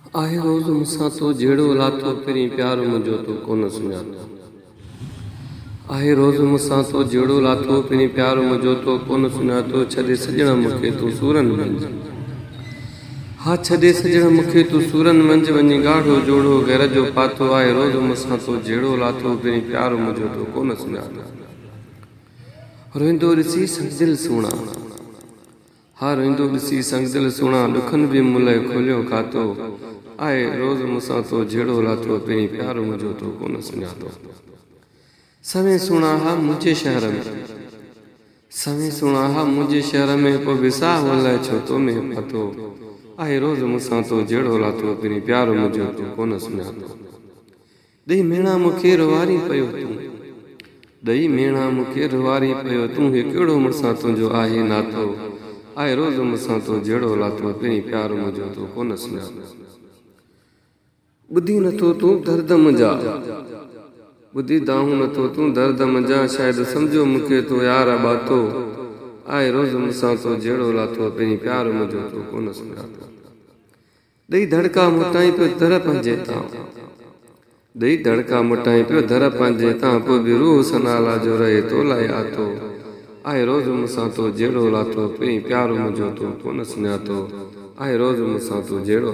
आहे रोज़ मूंसां तो जहिड़ो लाथो पहिरीं प्यार मुंहिंजो तो कोन सुञातो। आहे रोज़ मूंसां तो जहिड़ो लाथो पहिरीं प्यार मुंहिंजो तो कोन सुञातो। छॾे सॼण मूंखे तूं सूरनि मंझि, हा छॾे सॼण मूंखे तूं सूरनि मंझि वञी ॻाढ़ो जोड़ो घर जो पातो। आहे रोज़ मूंसां तो जहिड़ो लाथो पहिरीं प्यार मुंहिंजो तो कोन सुञातो। रोईंदो ॾिसी संगदिल सुहिणा, हा रोईंदो ॾिसी संगदिल सुहिणा, ॾुखनि बि मुल्ह खोलियो खातो। आहे रोज़ मूंसां तो जहिड़ो लाथो पहिरीं प्यार मुंहिंजो तो कोन सुञातो। सवें सुहिणा हा मुंहिंजे शहर में, सवें सुहिणा हा मुंहिंजे शहर में, पोइ विसाह अलाए छो तो में पातो। आहे रोज़ मूंसां तो जहिड़ो लाथो पहिरीं प्यार मुंहिंजो तो कोन सुञातो। ॾेई मेणा मूंखे रुवारी पियो तूं, ॾेई मेणा मूंखे रुवारी पियो तूं, हे कहिड़ो मूंसां तुंहिंजो आहे नातो। आहे रोज़ मूंसां तो जहिड़ो लाथो पहिरीं प्यार मुंहिंजो तो कोन सुञातो। ॿुधी नथो तूं दर्द मुंहिंजा, ॿुधी दाहूं नथो तूं दर्द मुंहिंजा, शायदि सम्झो मूंखे तो यार बातो। आहे रोज़ मूंसां तो जहिड़ो लाथो पहिरीं प्यार मुंहिंजो तो कोन सुञातो। ॾेई धड़का मुटाई पियो दर पंहिंजे तां, ॾेई धड़का मुटाई पियो दर पंहिंजे तां, पोइ बि रूह सनाला जो रहे तो लाइ आतो। आहे रोज़ मूंसां तो जहिड़ो लाथो पहिरीं प्यार मुंहिंजो तो कोन सुञातो। आहे रोज़ मूंसां तो जहिड़ो